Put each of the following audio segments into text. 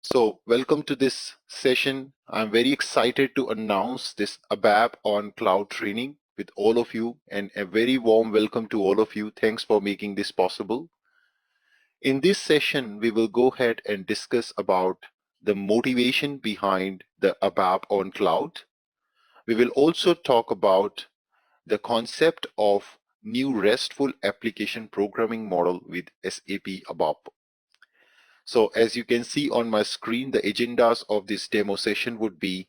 So, welcome to this session. I'm very excited to announce this ABAP on cloud training with all of you, and a very warm welcome to all of you. Thanks for making this possible. In this session, we will go ahead and discuss about the motivation behind the ABAP on cloud. We will also talk about the concept of new RESTful application programming model with SAP ABAP. So as you can see on my screen, the agendas of this demo session would be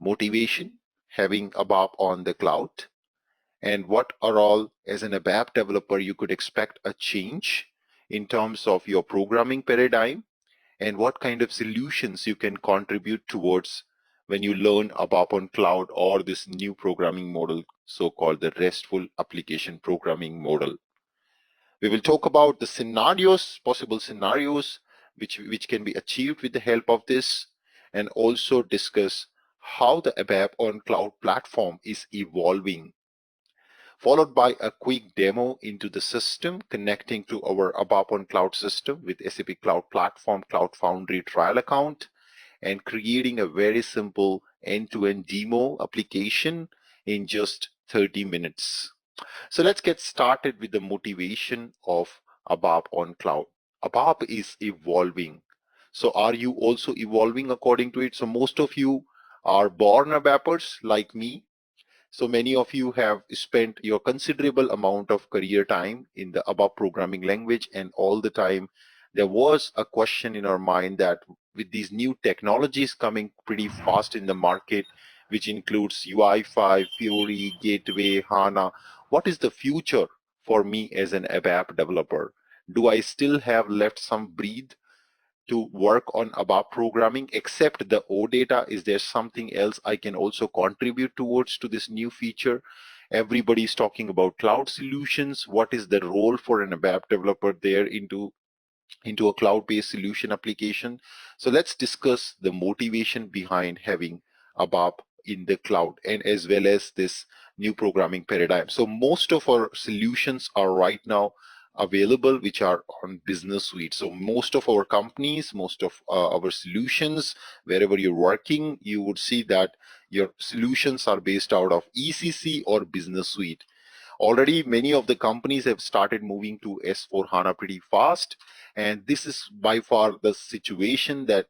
motivation, having ABAP on the cloud, and what are all, as an ABAP developer, you could expect a change in terms of your programming paradigm, and what kind of solutions you can contribute towards when you learn ABAP on cloud or this new programming model, so-called the RESTful application programming model. We will talk about the scenarios, possible scenarios, which can be achieved with the help of this, and also discuss how the ABAP on cloud platform is evolving, followed by a quick demo into the system connecting to our ABAP on cloud system with SAP Cloud Platform, Cloud Foundry trial account, and creating a very simple end-to-end demo application in just 30 minutes. So let's get started with the motivation of ABAP on cloud. ABAP is evolving. So are you also evolving according to it? So most of you are born ABAPers like me. So many of you have spent your considerable amount of career time in the ABAP programming language, and all the time there was a question in our mind that with these new technologies coming pretty fast in the market, which includes UI5, Fiori, Gateway, HANA, what is the future for me as an ABAP developer? Do I still have left some breathe to work on ABAP programming except the OData? Is there something else I can also contribute towards to this new feature? Everybody is talking about cloud solutions. What is the role for an ABAP developer there into a cloud-based solution application? So let's discuss the motivation behind having ABAP in the cloud, and as well as this new programming paradigm. So most of our solutions are right now available which are on business suite. So most of our companies, most of our solutions, wherever you're working, you would see that your solutions are based out of ECC or business suite. Already many of the companies have started moving to S4HANA pretty fast, and this is by far the situation that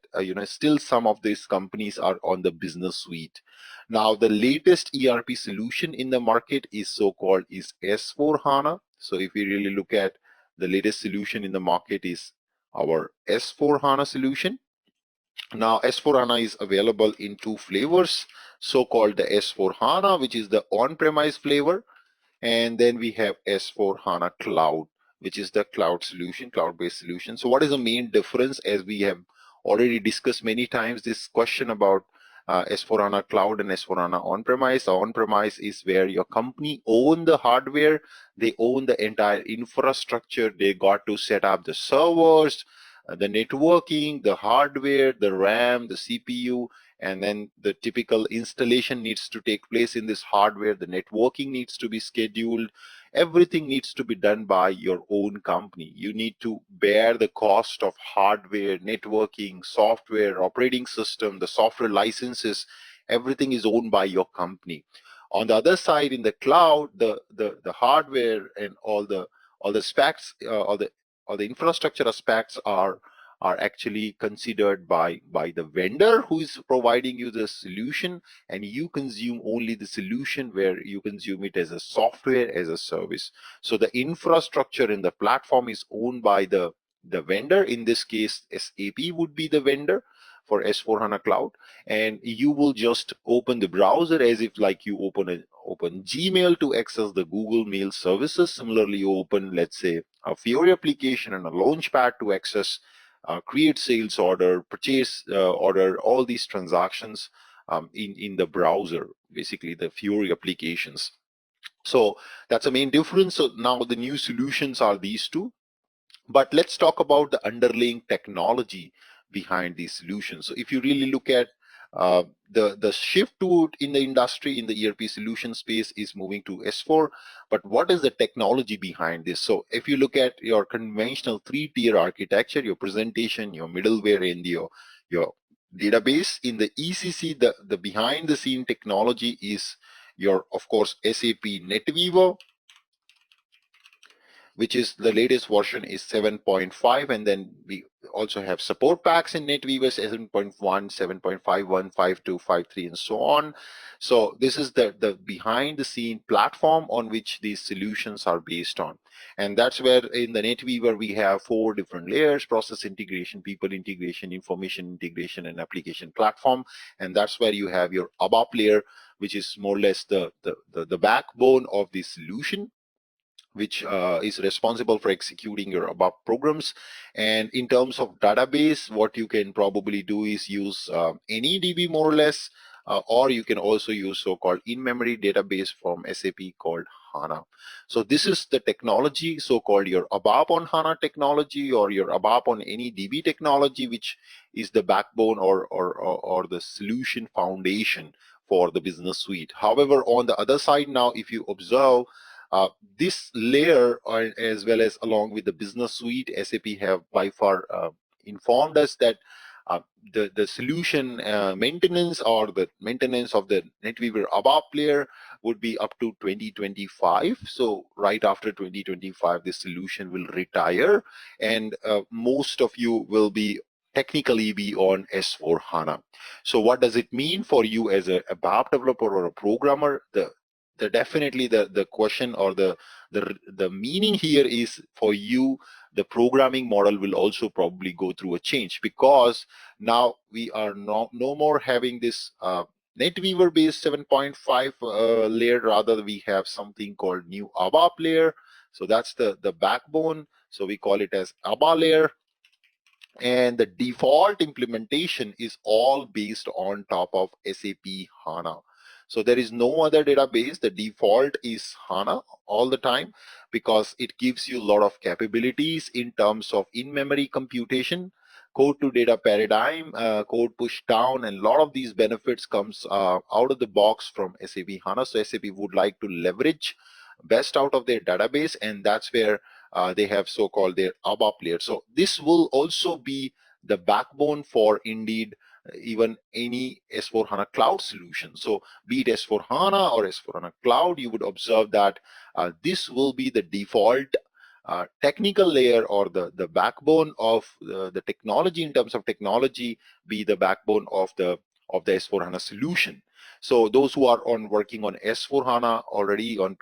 still some of these companies are on the business suite. Now the latest ERP solution in the market is so-called is S4HANA. So if we really look at the latest solution in the market is our S4HANA solution. Now S4HANA is available in two flavors, so-called the S4HANA, which is the on-premise flavor, and then we have S4HANA Cloud, which is the cloud solution, cloud-based solution. So what is the main difference? As we have already discussed many times, this question about S4HANA Cloud and S4HANA on-premise. On-premise is where your company own the hardware, they own the entire infrastructure, they got to set up the servers, the networking, the hardware, the RAM, the CPU, and then the typical installation needs to take place in this hardware. The networking needs to be scheduled. Everything needs to be done by your own company. You need to bear the cost of hardware, networking, software, operating system, the software licenses. Everything is owned by your company. On the other side, in the cloud, the hardware and all the specs, all the infrastructure aspects are actually considered by the vendor who is providing you the solution, and you consume only the solution where you consume it as a software, as a service. So the infrastructure in the platform is owned by the vendor. In this case, SAP would be the vendor for S4HANA Cloud, and you will just open the browser as if like you open Gmail to access the Google Mail services. Similarly, you open, let's say, a Fiori application and a Launchpad to access create sales order, purchase order, all these transactions in the browser, basically the Fiori applications. So that's the main difference. So now the new solutions are these two. But let's talk about the underlying technology behind these solutions. So if you really look at the shift to in the industry, in the ERP solution space, is moving to S4. But what is the technology behind this? So if you look at your conventional three-tier architecture, your presentation, your middleware, and your your database. In the ECC, the behind the scene technology is your, of course, SAP NetWeaver, which is the latest version is 7.5, and then we also have support packs in NetWeaver 7.1, 7.51, 5.2, 5.3, and so on. So this is the behind the scene platform on which these solutions are based on. And that's where in the NetWeaver we have 4 different layers: process integration, people integration, information integration, and application platform. And that's where you have your ABAP layer, which is more or less the backbone of the solution, which is responsible for executing your ABAP programs. And in terms of database, what you can probably do is use any DB more or less, or you can also use so-called in-memory database from SAP called HANA. So this is the technology, so-called your ABAP on HANA technology, or your ABAP on any DB technology, which is the backbone or the solution foundation for the business suite. However, on the other side now, if you observe, uh, this layer, as well as along with the business suite, SAP have by far informed us that uh, the solution maintenance, or the maintenance of the NetWeaver ABAP layer, would be up to 2025. So right after 2025, this solution will retire, and most of you will be technically be on S4 HANA. So what does it mean for you as a ABAP developer or a programmer? The definitely the question, or the meaning here is, for you, the programming model will also probably go through a change, because now we are no more having this NetWeaver based 7.5 layer. Rather, we have something called new ABAP layer. So that's the backbone. So we call it as ABA layer, and the default implementation is all based on top of SAP HANA. So there is no other database. The default is HANA all the time, because it gives you a lot of capabilities in terms of in-memory computation, code to data paradigm, code push down, and a lot of these benefits comes out of the box from SAP HANA. So SAP would like to leverage best out of their database, and that's where they have so-called their ABAP layer. So this will also be the backbone for indeed even any S4HANA cloud solution. So be it S4HANA or S4HANA cloud, you would observe that this will be the default technical layer, or the backbone of the technology. In terms of technology, be the backbone of the S4HANA solution. So those who are working on S4HANA already on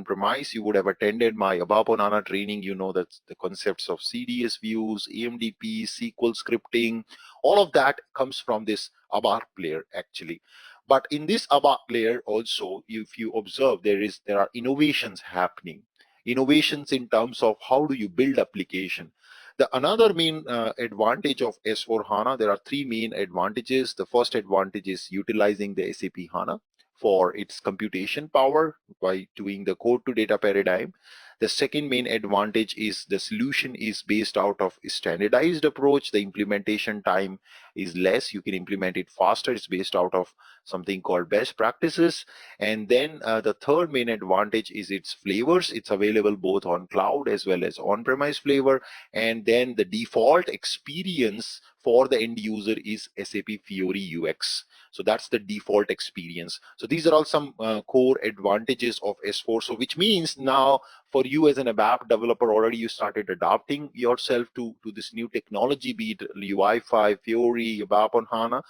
premise, you would have attended my ABAP on HANA training. You know that the concepts of CDS views, EMDP, SQL scripting, all of that comes from this ABAP layer actually. But in this ABAP layer also, if you observe, there are innovations happening. Innovations in terms of how do you build application. The another main advantage of S4 HANA, there are 3 main advantages. The first advantage is utilizing the SAP HANA for its computation power by doing the code to data paradigm. The second main advantage is the solution is based out of a standardized approach. The implementation time is less. You can implement it faster. It's based out of something called best practices. And then the third main advantage is its flavors. It's available both on cloud as well as on-premise flavor. And then the default experience for the end user is SAP Fiori UX. So that's the default experience. So these are all some core advantages of S4. So which means now for you as an ABAP developer, already you started adapting yourself to this new technology, be it UI5, Fiori, ABAP on HANA.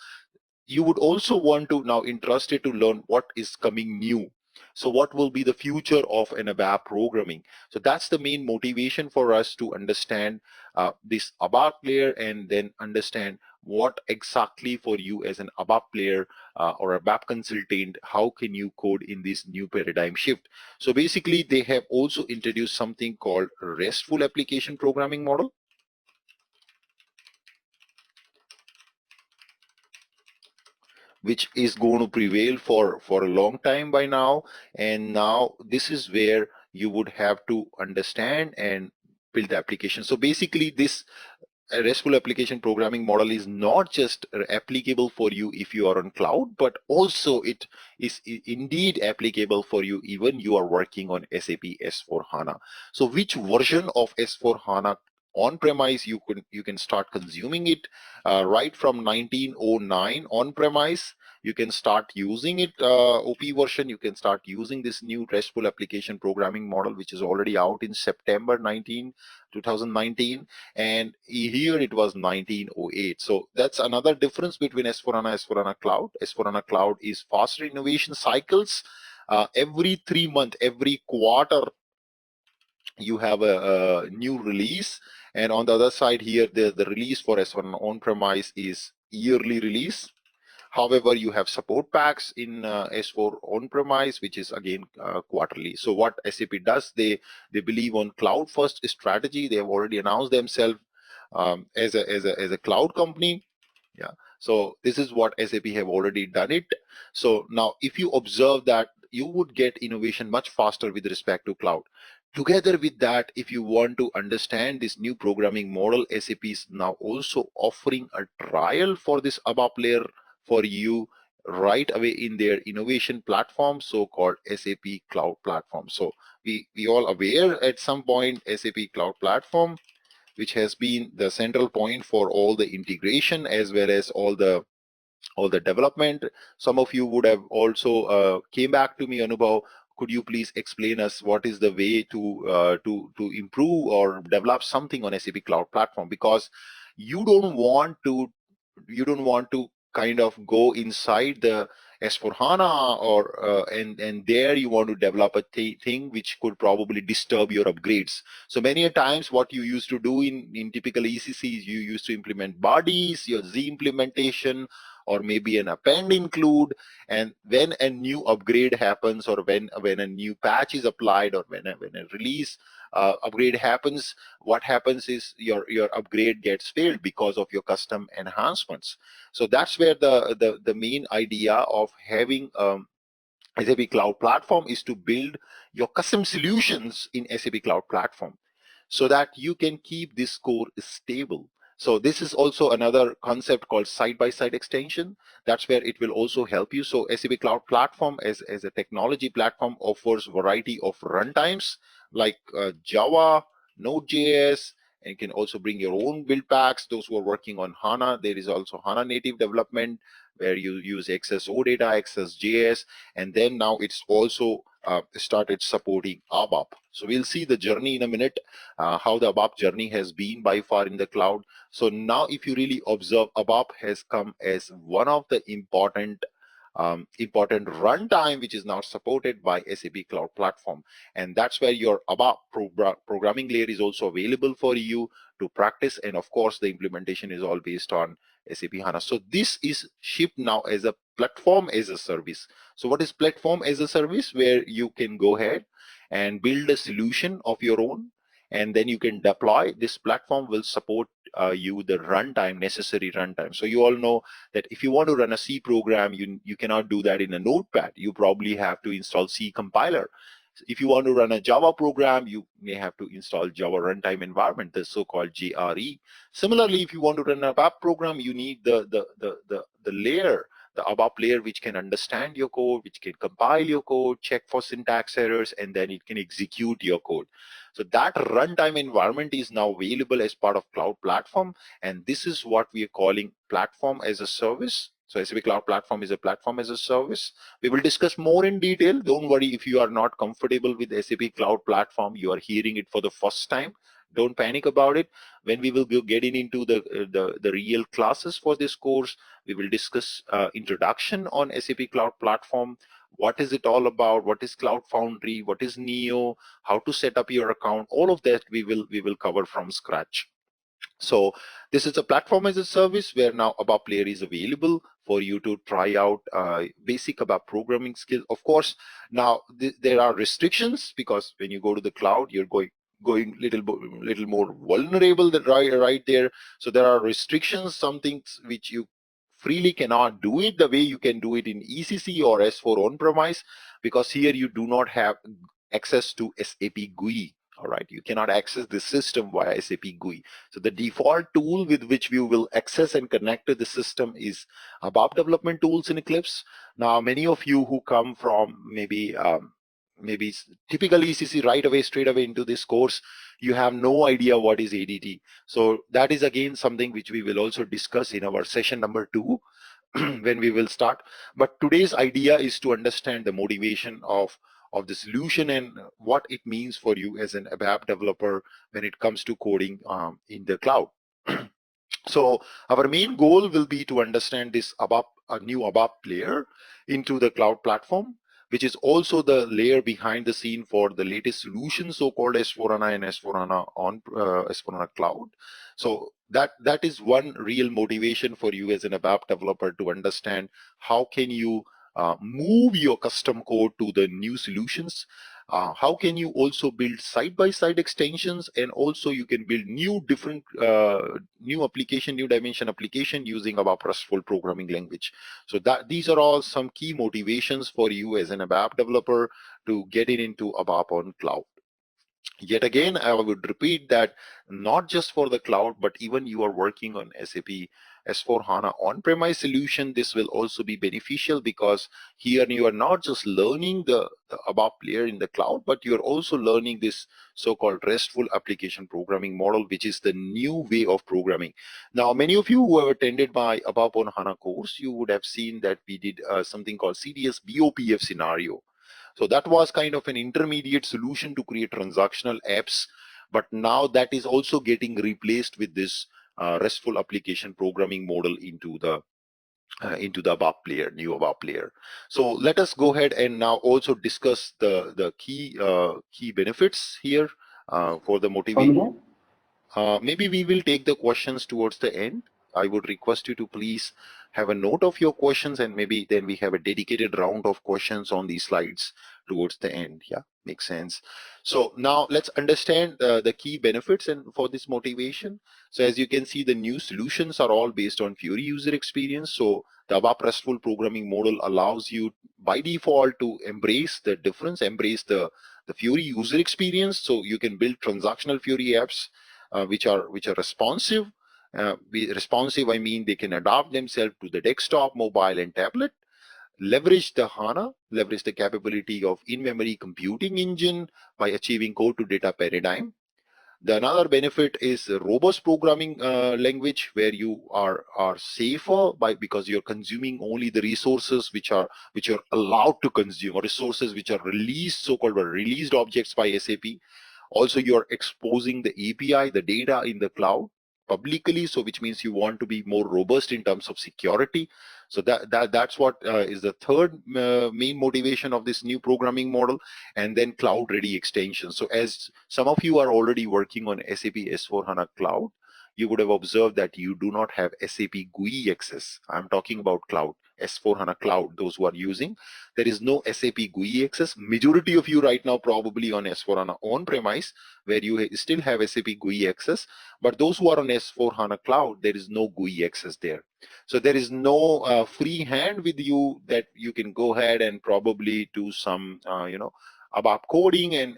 You would also want to now interested to learn what is coming new. So what will be the future of an ABAP programming? So that's the main motivation for us to understand this ABAP player, and then understand what exactly for you as an ABAP player or ABAP consultant, how can you code in this new paradigm shift? So basically they have also introduced something called RESTful Application Programming Model, which is going to prevail for a long time by now. And now this is where you would have to understand and build the application. So basically this RESTful application programming model is not just applicable for you if you are on cloud, but also it is indeed applicable for you even you are working on SAP S4 HANA. So which version of S4 HANA on-premise, you can start consuming it right from 1909 on-premise. You can start using it, OP version. You can start using this new RESTful application programming model, which is already out in September 2019, and here it was 1908. So that's another difference between S4HANA, S4HANA Cloud. S4HANA Cloud is faster innovation cycles. Every 3 months, every quarter, you have a new release, and on the other side here, the release for S1 on-premise is yearly release. However, you have support packs in S4 on-premise, which is again quarterly. So what SAP does, they believe on cloud first strategy. They have already announced themselves as a cloud company. Yeah. So this is what SAP have already done it. So now if you observe that, you would get innovation much faster with respect to cloud. Together with that, if you want to understand this new programming model, SAP is now also offering a trial for this ABAP layer for you right away in their innovation platform, so-called SAP Cloud Platform. So we all aware at some point SAP Cloud Platform, which has been the central point for all the integration as well as all the development. Some of you would have also came back to me, Anubhav, could you please explain us what is the way to improve or develop something on SAP Cloud Platform? Because you don't want to kind of go inside the S4HANA or and there you want to develop a thing which could probably disturb your upgrades. So many a times what you used to do in typical ECCs, you used to implement bodies, your Z implementation, or maybe an append include, and when a new upgrade happens, or when a new patch is applied, or when a release upgrade happens, what happens is your upgrade gets failed because of your custom enhancements. So that's where the main idea of having SAP Cloud Platform is to build your custom solutions in SAP Cloud Platform so that you can keep this core stable. So this is also another concept called side-by-side extension. That's where it will also help you. So SAP Cloud Platform as a technology platform offers variety of runtimes like Java, Node.js, and you can also bring your own build packs. Those who are working on HANA, there is also HANA native development where you use XSO data, XSJS, and then now it's also started supporting ABAP. So we'll see the journey in a minute, how the ABAP journey has been by far in the cloud. So now if you really observe, ABAP has come as one of the important runtime which is now supported by SAP Cloud Platform, and that's where your ABAP programming layer is also available for you to practice, and of course the implementation is all based on SAP HANA. So this is shipped now as a platform as a service. So what is platform as a service? Where you can go ahead and build a solution of your own, and then you can deploy. This platform will support you the runtime, necessary runtime. So you all know that if you want to run a C program, you cannot do that in a notepad. You probably have to install C compiler. If you want to run a Java program, you may have to install Java runtime environment, the so-called JRE. Similarly, if you want to run an ABAP program, you need the layer, the ABAP layer, which can understand your code, which can compile your code, check for syntax errors, and then it can execute your code. So that runtime environment is now available as part of Cloud Platform, and this is what we are calling platform as a service. So SAP Cloud Platform is a platform as a service. We will discuss more in detail. Don't worry if you are not comfortable with SAP Cloud Platform, you are hearing it for the first time. Don't panic about it. When we will be getting into the real classes for this course, we will discuss introduction on SAP Cloud Platform. What is it all about? What is Cloud Foundry? What is Neo? How to set up your account? All of that we will cover from scratch. So this is a platform as a service where now ABAP Player is available for you to try out basic ABAP programming skills. Of course, now there are restrictions because when you go to the cloud, you're going little more vulnerable than right there. So there are restrictions, some things which you freely cannot do it the way you can do it in ECC or S4 on-premise, because here you do not have access to SAP GUI. All right, you cannot access the system via SAP GUI. So the default tool with which we will access and connect to the system is ABAP development tools in Eclipse. Now, many of you who come from maybe maybe typically ECC right away, straight away into this course, you have no idea what is ADT. So that is again something which we will also discuss in our session number 2 when we will start. But today's idea is to understand the motivation of the solution and what it means for you as an ABAP developer when it comes to coding in the cloud. So our main goal will be to understand this ABAP, a new ABAP layer into the cloud platform, which is also the layer behind the scene for the latest solutions, so-called S4HANA and S4HANA on S4HANA Cloud. So that is one real motivation for you as an ABAP developer to understand how can you move your custom code to the new solutions. How can you also build side-by-side extensions, and also you can build new different new application, new dimension application using ABAP RESTful Programming Language. So that these are all some key motivations for you as an ABAP developer to get it into ABAP on cloud. Yet again, I would repeat that not just for the cloud, but even you are working on SAP S4HANA on-premise solution, this will also be beneficial, because here you are not just learning the ABAP layer in the cloud, but you're also learning this so-called RESTful application programming model, which is the new way of programming. Now, many of you who have attended my ABAP on HANA course, you would have seen that we did something called CDS BOPF scenario. So that was kind of an intermediate solution to create transactional apps, but now that is also getting replaced with this RESTful application programming model into the ABAP player, new ABAP player. So let us go ahead and now also discuss the key benefits here for the motivation. Maybe we will take the questions towards the end. I would request you to please have a note of your questions, and maybe then we have a dedicated round of questions on these slides towards the end. Yeah, makes sense. So now let's understand the key benefits and for this motivation. So as you can see, the new solutions are all based on Fiori user experience. So the ABAP RESTful programming model allows you by default to embrace the difference, embrace the Fiori user experience. So you can build transactional Fiori apps which are responsive. Responsive, I mean they can adapt themselves to the desktop, mobile, and tablet. Leverage the HANA, leverage the capability of in-memory computing engine by achieving code to data paradigm. The another benefit is a robust programming language, where you are safer because you're consuming only the resources which are allowed to consume, or resources which are released, so-called released objects by SAP. Also, you're exposing the API, the data in the cloud publicly, so which means you want to be more robust in terms of security. So that's what is the third main motivation of this new programming model. And then cloud ready extension. So as some of you are already working on SAP S4HANA Cloud, you would have observed that you do not have SAP GUI access. I'm talking about cloud, S4HANA Cloud, those who are using. There is no SAP GUI access. Majority of you right now probably on S4HANA on-premise, where you still have SAP GUI access. But those who are on S4HANA Cloud, there is no GUI access there. So there is no free hand with you that you can go ahead and probably do some, ABAP coding, and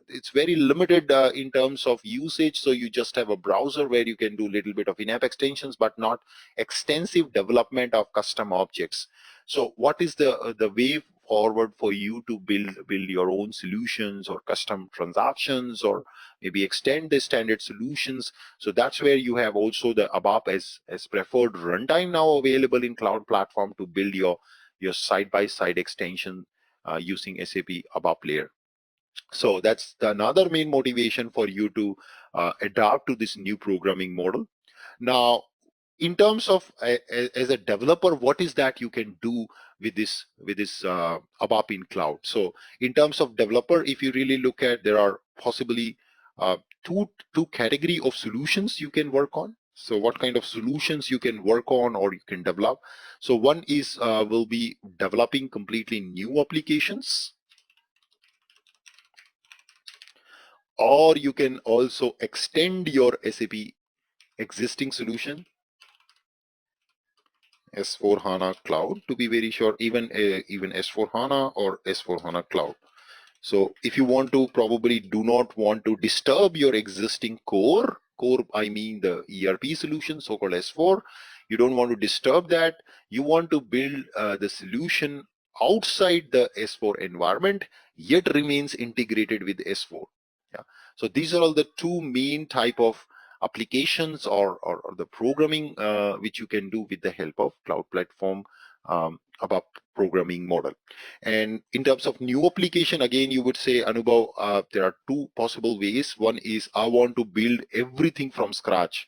it's very limited in terms of usage. So you just have a browser where you can do a little bit of in-app extensions, but not extensive development of custom objects. So what is the way forward for you to build your own solutions or custom transactions, or maybe extend the standard solutions? So that's where you have also the ABAP as preferred runtime now available in cloud platform to build your side-by-side extension using SAP ABAP Player. So that's another main motivation for you to adapt to this new programming model. Now, in terms of as a developer, what is that you can do with this ABAP in cloud? So in terms of developer, if you really look at, there are possibly uh, two category of solutions you can work on. So what kind of solutions you can work on or you can develop? So one is will be developing completely new applications, or you can also extend your SAP existing solution, S4HANA Cloud, to be very sure, even S4HANA or S4HANA Cloud. So if you want to, probably do not want to disturb your existing core, I mean the ERP solution, so-called S4, you don't want to disturb that. You want to build the solution outside the S4 environment, yet remains integrated with S4. Yeah. So these are all the two main type of applications or the programming which you can do with the help of cloud platform ABAP programming model. And in terms of new application, again, you would say, Anubhav, there are two possible ways. One is I want to build everything from scratch.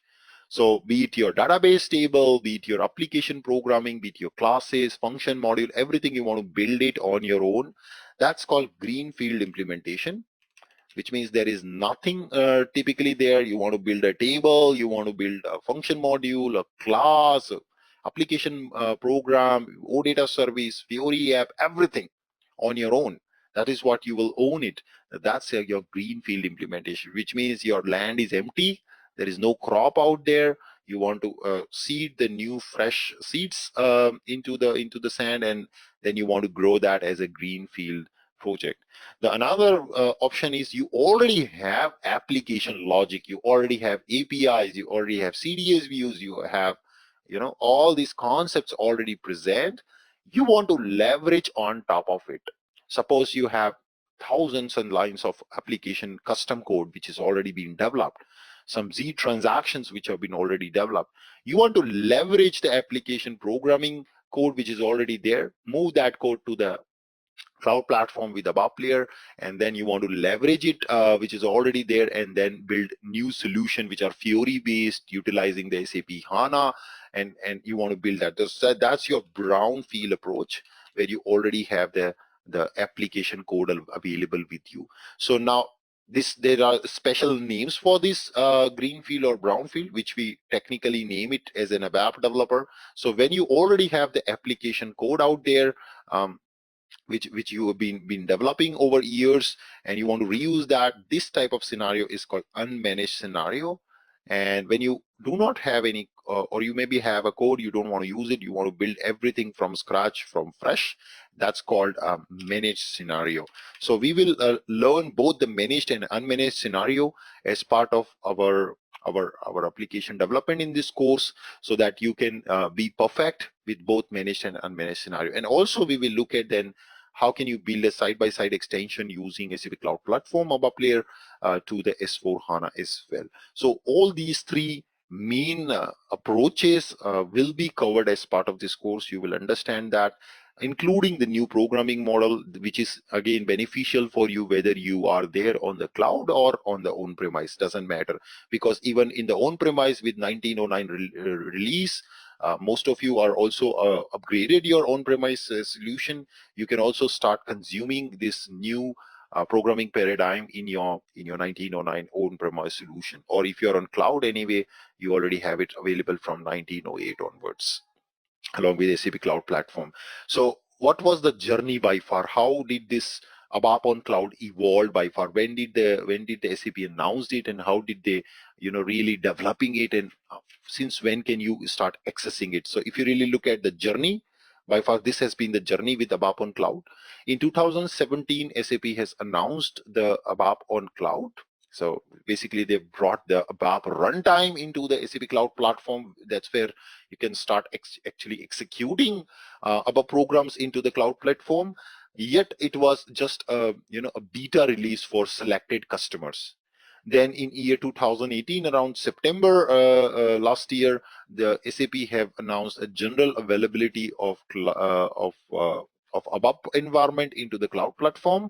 So be it your database table, be it your application programming, be it your classes, function module, everything you want to build it on your own. That's called greenfield implementation, which means there is nothing typically there. You want to build a table, you want to build a function module, a class, a application program, OData service, Fiori app, everything on your own. That is what you will own it. That's your greenfield implementation, which means your land is empty. There is no crop out there. You want to seed the new fresh seeds into the sand, and then you want to grow that as a greenfield project. The another option is you already have application logic, you already have APIs, you already have CDS views, you have all these concepts already present. You want to leverage on top of it. Suppose you have thousands and lines of application custom code which is already being developed, some Z transactions which have been already developed. You want to leverage the application programming code which is already there, move that code to the cloud platform with ABAP Player, and then you want to leverage it, which is already there, and then build new solution which are Fiori based, utilizing the SAP HANA, and you want to build that. That's your brownfield approach, where you already have the application code available with you. So now there are special names for this greenfield or brownfield, which we technically name it as an ABAP developer. So when you already have the application code out there, which you have been developing over years, and you want to reuse that, this type of scenario is called unmanaged scenario. And when you do not have any or you maybe have a code, you don't want to use it, you want to build everything from scratch, from fresh, that's called a managed scenario. So we will learn both the managed and unmanaged scenario as part of our application development in this course, so that you can be perfect with both managed and unmanaged scenario. And also we will look at then how can you build a side-by-side extension using SAP Cloud Platform ABAP Player to the S4HANA as well. So all these three main approaches will be covered as part of this course. You will understand that, including the new programming model, which is again beneficial for you whether you are there on the cloud or on the on-premise, doesn't matter, because even in the on-premise with 1909 release, most of you are also upgraded your on-premise solution. You can also start consuming this new programming paradigm in your 1909 on-premise solution, or if you're on cloud anyway, you already have it available from 1908 onwards, along with SAP Cloud Platform. So what was the journey by far? How did this ABAP on cloud evolve by far? When did the SAP announced it, and how did they really developing it, and since when can you start accessing it? So if you really look at the journey, by far this has been the journey with ABAP on cloud. In 2017, SAP has announced the ABAP on cloud. So basically they brought the ABAP runtime into the SAP Cloud Platform. That's where you can start actually executing ABAP programs into the cloud platform. Yet it was just a beta release for selected customers. Then in year 2018, around September last year, the SAP have announced a general availability of ABAP environment into the cloud platform,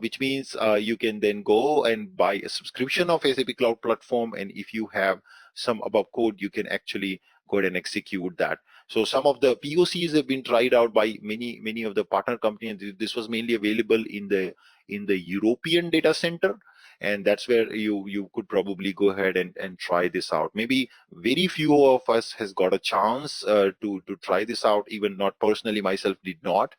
which means you can then go and buy a subscription of SAP Cloud Platform, and if you have some ABAP code, you can actually go ahead and execute that. So some of the POCs have been tried out by many of the partner companies. This was mainly available in the European data center, and that's where you could probably go ahead and try this out. Maybe very few of us has got a chance to try this out. Even not personally, myself did not.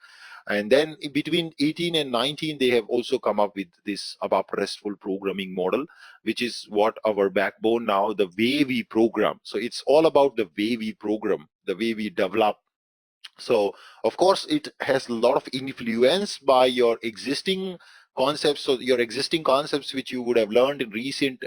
And then between 18 and 19, they have also come up with this ABAP RESTful Programming Model, which is what our backbone now, the way we program. So it's all about the way we program, the way we develop. So of course, it has a lot of influence by your existing concepts. So your existing concepts, which you would have learned in recent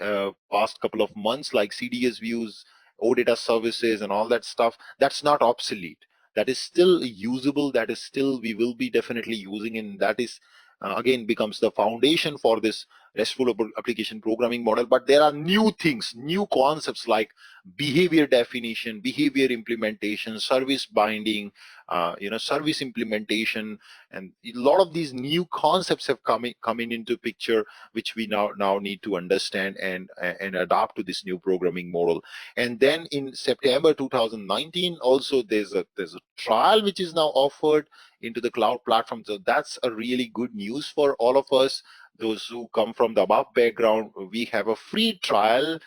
past couple of months, like CDS views, OData services, and all that stuff, that's not obsolete. that is still usable, that is still we will be definitely using, and that is again becomes the foundation for this RESTful application programming model. But there are new things, new concepts like behavior definition, behavior implementation, service binding, service implementation, and a lot of these new concepts have coming into picture, which we now need to understand and adapt to this new programming model. And then in September 2019, also there's a trial which is now offered into the cloud platform. So that's a really good news for all of us. Those who come from the ABAP background, we have a free trial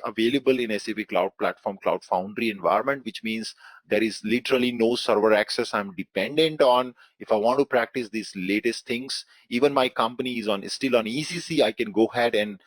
available in SAP Cloud Platform, Cloud Foundry environment, which means there is literally no server access I'm dependent on. If I want to practice these latest things, even my company is still on ECC, I can go ahead and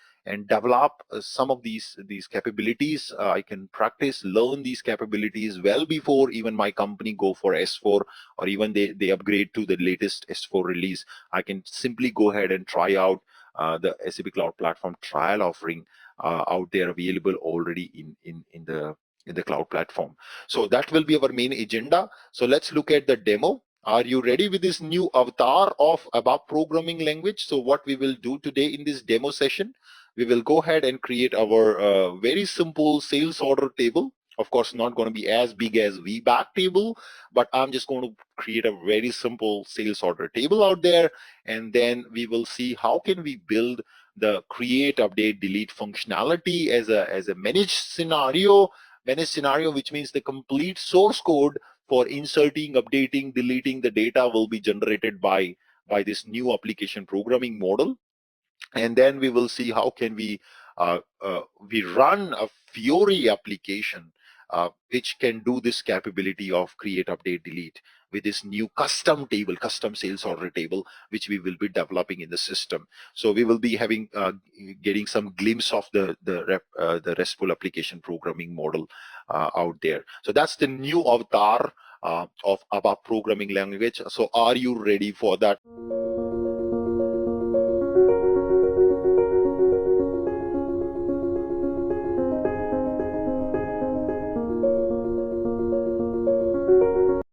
develop some of these capabilities. I can practice, learn these capabilities well before even my company go for S4, or even they upgrade to the latest S4 release. I can simply go ahead and try out the SAP Cloud Platform trial offering out there available already in the cloud platform. So that will be our main agenda. So let's look at the demo. Are you ready with this new avatar of ABAP programming language? So what we will do today in this demo session, we will go ahead and create our very simple sales order table. Of course, not going to be as big as VBAC table, but I'm just going to create a very simple sales order table out there. And then we will see how can we build the create, update, delete functionality as a managed scenario, which means the complete source code for inserting, updating, deleting the data will be generated by this new application programming model. And then we will see how can we run a Fiori application which can do this capability of create, update, delete with this new custom table, custom sales order table, which we will be developing in the system. So we will be having getting some glimpse of the RESTful application programming model out there. So that's the new avatar of ABAP programming language. So are you ready for that?